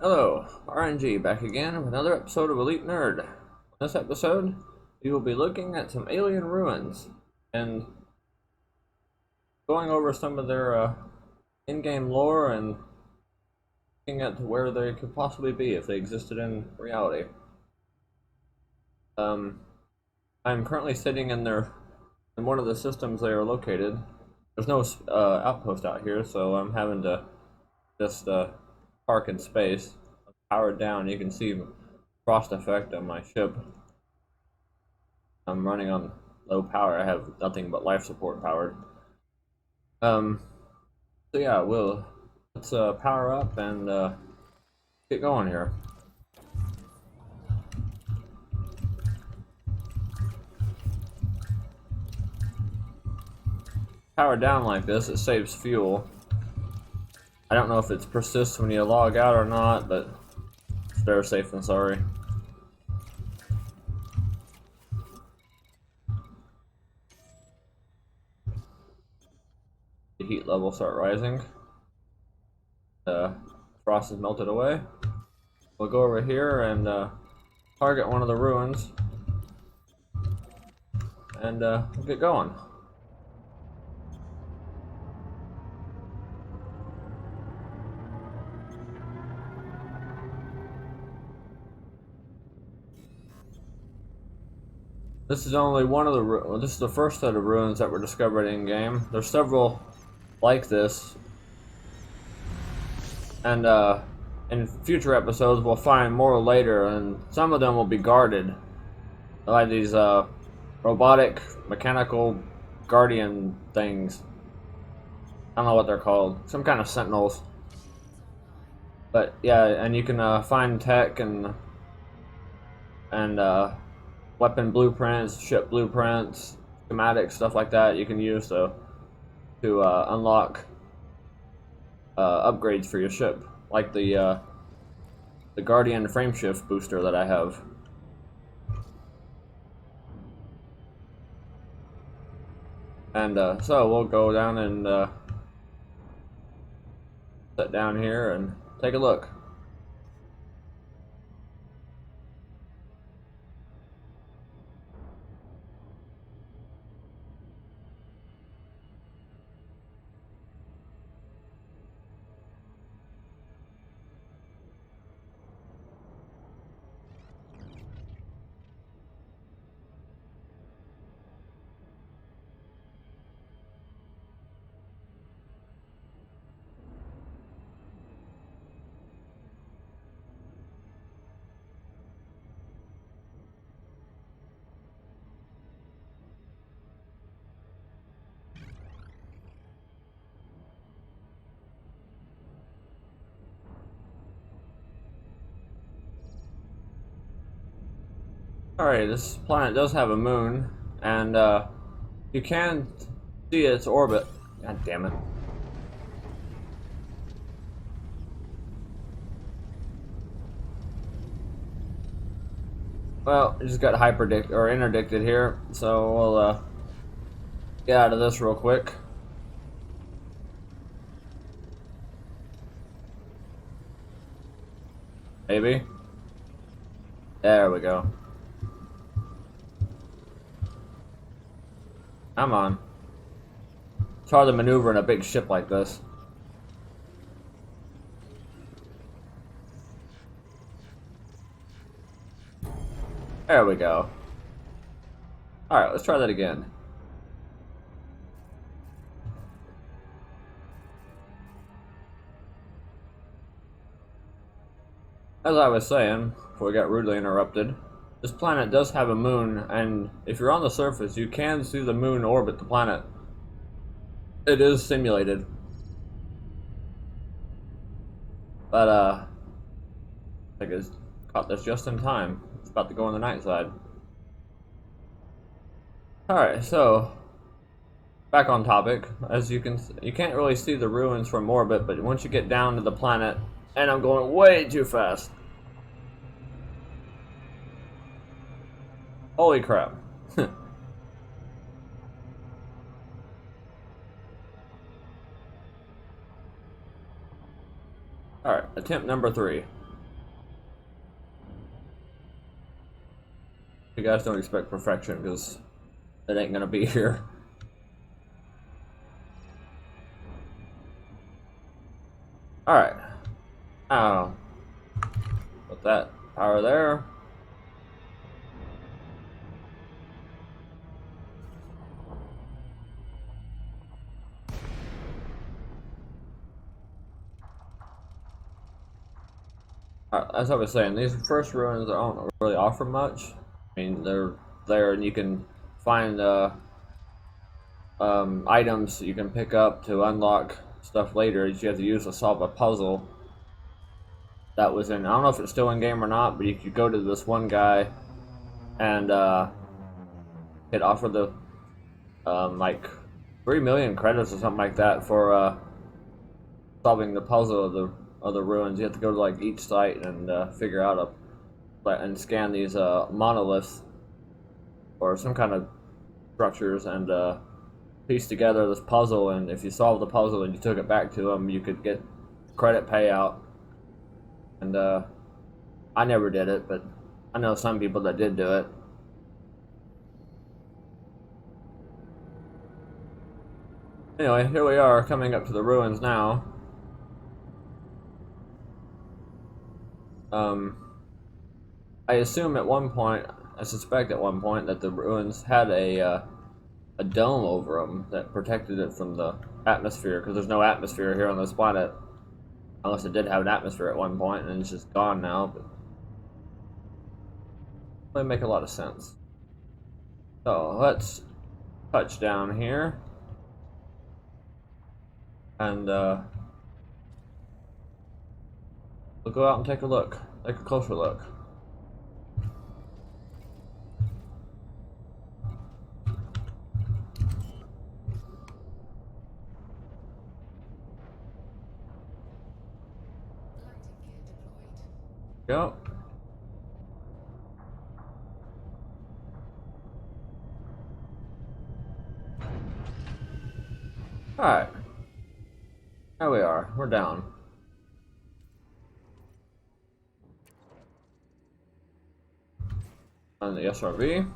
Hello, RNG back again with another episode of Elite Nerd. In this episode, we will be looking at some alien ruins and going over some of their in-game lore and looking at where they could possibly be if they existed in reality. I'm currently sitting in one of the systems they are located. There's no outpost out here, so I'm having to just park in space. Powered down. You can see frost effect on my ship. I'm running on low power. I have nothing but life support powered. Um, so yeah, let's power up and get going here. Powered down like this, it saves fuel. I don't know if it persists when you log out or not, but it's better safe than sorry. The heat levels start rising. The frost is melted away. We'll go over here and target one of the ruins, and we'll get going. This is only one of the this is the first set of ruins that were discovered in game. There's several like this, and in future episodes we'll find more later, and some of them will be guarded by these robotic mechanical guardian things. I don't know what they're called, some kind of sentinels. But yeah, and you can find tech and weapon blueprints, ship blueprints, schematics, stuff like that you can use to unlock upgrades for your ship, like the Guardian frameshift booster that I have. And so we'll go down and sit down here and take a look. Alright, this planet does have a moon, and you can see its orbit. God damn it. Well, I just got interdicted here, so we'll get out of this real quick. Maybe. There we go. Come on. It's hard to maneuver in a big ship like this. There we go. Alright, let's try that again. As I was saying, before we got rudely interrupted, this planet does have a moon, and if you're on the surface, you can see the moon orbit the planet. It is simulated. But, I guess caught this just in time. It's about to go on the night side. Alright, so back on topic. As you can't really see the ruins from orbit, but once you get down to the planet, and I'm going way too fast. Holy crap. Alright, attempt number 3. You guys don't expect perfection, because it ain't gonna be here. Alright. Now, put that power there. As I was saying, these first ruins don't really offer much. I mean, they're there and you can find items you can pick up to unlock stuff later. You have to use to solve a puzzle that was in, I don't know if it's still in game or not, but you could go to this one guy and it offered the like 3 million credits or something like that for solving the puzzle of the ruins. You have to go to like each site and figure out and scan these monoliths or some kind of structures and piece together this puzzle. And if you solve the puzzle and you took it back to them, you could get credit payout. And I never did it, but I know some people that did do it. Anyway, here we are coming up to the ruins now. I assume at one point, I suspect at one point that the ruins had a dome over them that protected it from the atmosphere, because there's no atmosphere here on this planet. Unless it did have an atmosphere at one point and it's just gone now, but it would make a lot of sense. So let's touch down here and we'll go out and take a closer look. Go. Alright. There we are. We're down. On the SRV.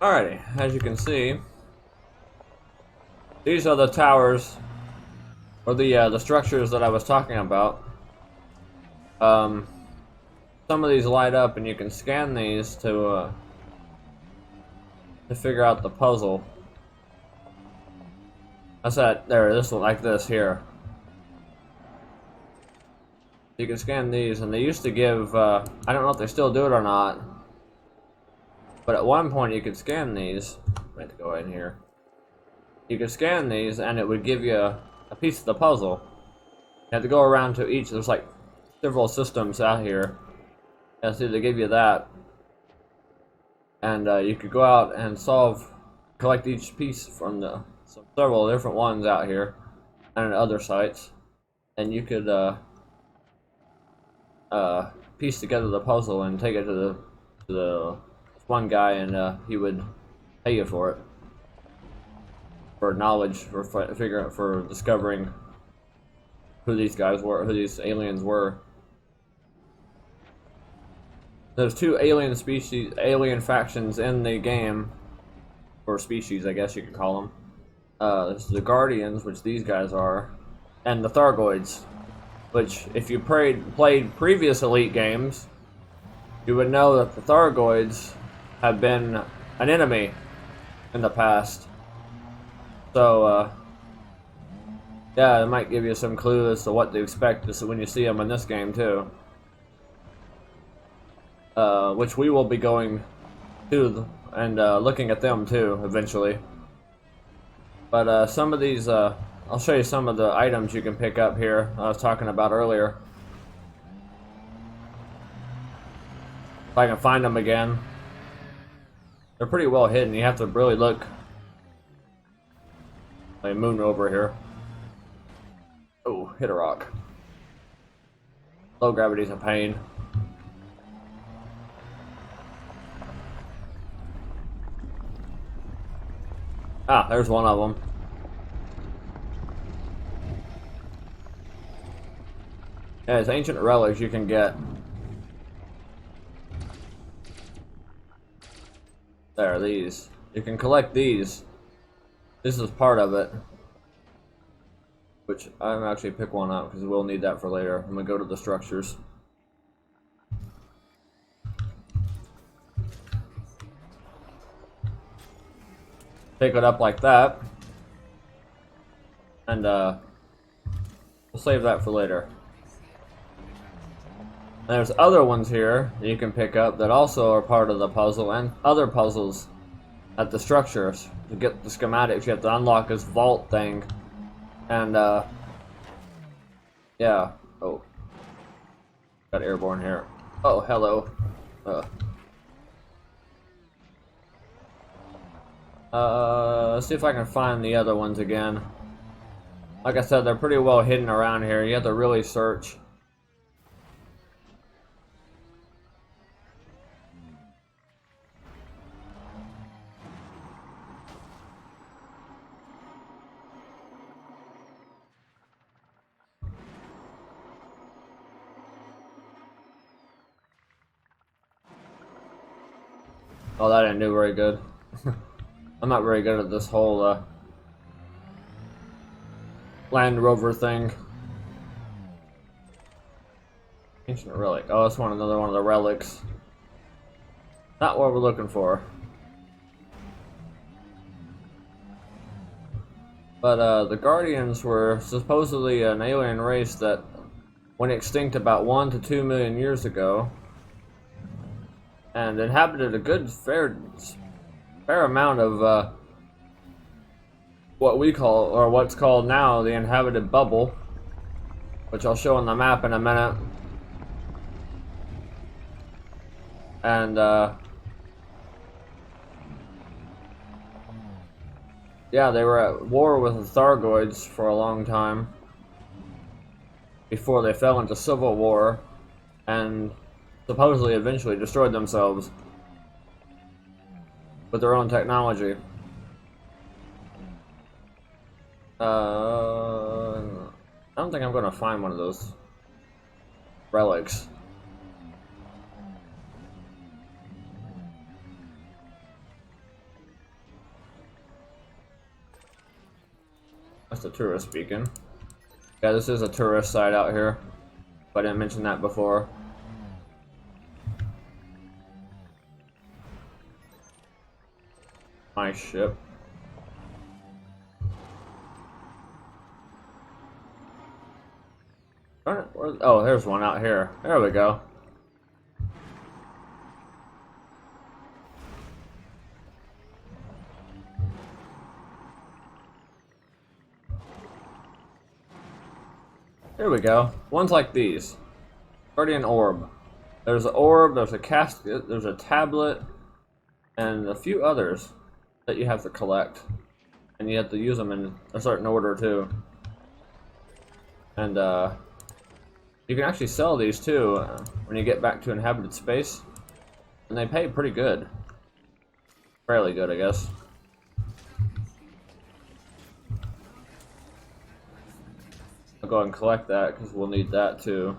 Alrighty, as you can see, these are the towers, or the structures that I was talking about. Some of these light up, and you can scan these to figure out the puzzle. That's that. There, this one like this here. You can scan these, and they used to give. I don't know if they still do it or not. But at one point you could scan these. I have to go in here. You could scan these and it would give you a piece of the puzzle. You have to go around to each. There's like several systems out here. Yeah, see, they give you that. And you could go out and collect each piece from several different ones out here and other sites. And you could piece together the puzzle and take it to the one guy, and he would pay you for it, for knowledge, for discovering who these guys were, who these aliens were. There's 2 alien factions in the game, or species, I guess you could call them. There's the Guardians, which these guys are, and the Thargoids, which, if you played previous Elite games, you would know that the Thargoids have been an enemy in the past. So, yeah, it might give you some clue as to what to expect when you see them in this game, too. Which we will be going to and looking at them, too, eventually. But some of these, I'll show you some of the items you can pick up here I was talking about earlier. If I can find them again. They're pretty well hidden. You have to really look. I moon over here. Oh, hit a rock. Low gravity's a pain. Ah, there's one of them. Yeah, it's ancient relics you can get. There, these. You can collect these. This is part of it. Which, I'm actually pick one up, because we'll need that for later. I'm gonna go to the structures. Pick it up like that. And, we'll save that for later. There's other ones here that you can pick up that also are part of the puzzle, and other puzzles at the structures. To get the schematics, you have to unlock this vault thing. And, yeah. Oh. Got airborne here. Oh, hello. Let's see if I can find the other ones again. Like I said, they're pretty well hidden around here. You have to really search. Oh, that didn't do very good. I'm not very good at this whole Land Rover thing. Ancient relic. Oh, that's another one of the relics. Not what we're looking for. But the Guardians were supposedly an alien race that went extinct about 1 to 2 million years ago, and inhabited a good fair amount of what we call, or what's called now, the inhabited bubble, which I'll show on the map in a minute. And yeah, they were at war with the Thargoids for a long time before they fell into civil war and supposedly eventually destroyed themselves with their own technology. I don't think I'm gonna find one of those relics. That's the tourist beacon. Yeah, this is a tourist site out here. But I didn't mention that before. My ship. Oh, there's one out here. There we go. Here we go. Ones like these. Guardian Orb. There's an orb, there's a casket, there's a tablet, and a few others that you have to collect. And you have to use them in a certain order too. And you can actually sell these too when you get back to inhabited space. And they pay pretty good. Fairly good, I guess. I'll go ahead and collect that because we'll need that too.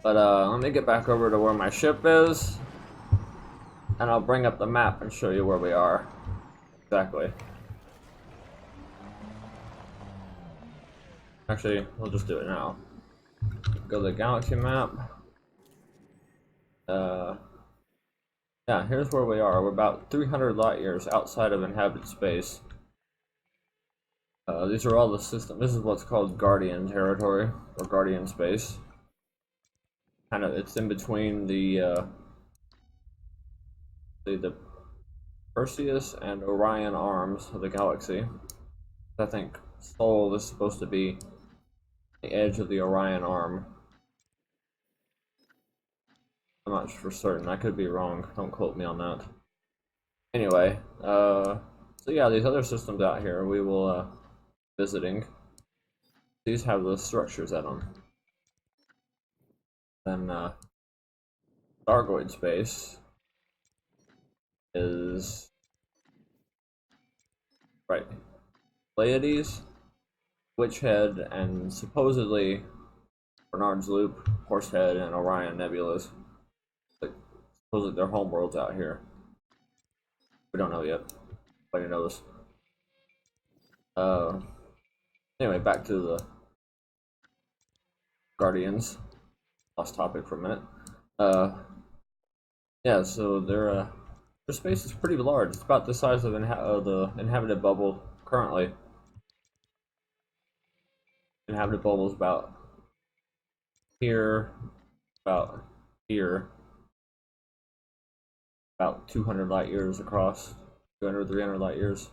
But let me get back over to where my ship is. And I'll bring up the map and show you where we are. Exactly. Actually, we'll just do it now. Go to the galaxy map. Yeah, here's where we are. We're about 300 light years outside of inhabited space. These are all the systems. This is what's called Guardian territory, or Guardian space. Kind of, it's in between the Perseus and Orion arms of the galaxy. I think Sol is supposed to be the edge of the Orion arm. I'm not for certain. I could be wrong. Don't quote me on that. Anyway, so yeah, these other systems out here we will visiting. These have the structures at them. Then Thargoid space is right. Pleiades, Witchhead, and supposedly Bernard's Loop, Horsehead, and Orion Nebulas. Like, supposedly their homeworlds out here. We don't know yet. But you know this. Anyway, back to the Guardians. Lost topic for a minute. Yeah, so their space is pretty large. It's about the size of the inhabited bubble currently. Inhabited bubble is about here, about here, about 200 light years across, 200, 300 light years.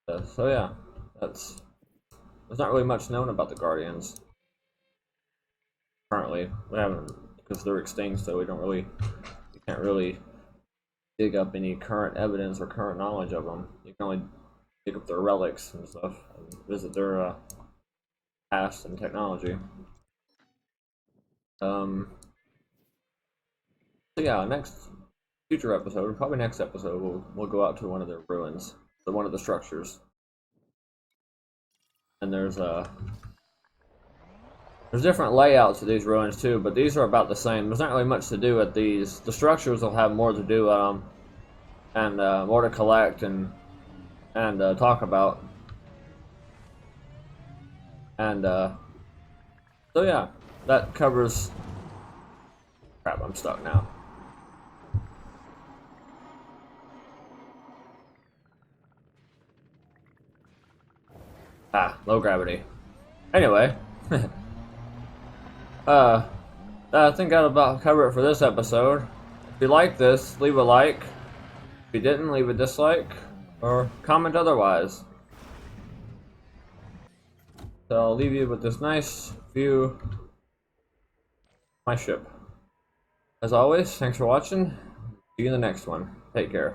So yeah, there's not really much known about the Guardians currently. We haven't, because they're extinct, so we can't really dig up any current evidence or current knowledge of them. You can only dig up their relics and stuff and visit their past and technology. So yeah, future episode, probably next episode, we'll go out to one of their ruins, one of the structures, and there's different layouts of these ruins too, but these are about the same. There's not really much to do at these. The structures will have more to do and more to collect and talk about. And so yeah, that covers. Crap, I'm stuck now. Low gravity. Anyway. I think that'll about cover it for this episode. If you like this, leave a like. If you didn't, leave a dislike. Or comment otherwise. So I'll leave you with this nice view of my ship. As always, thanks for watching. See you in the next one. Take care.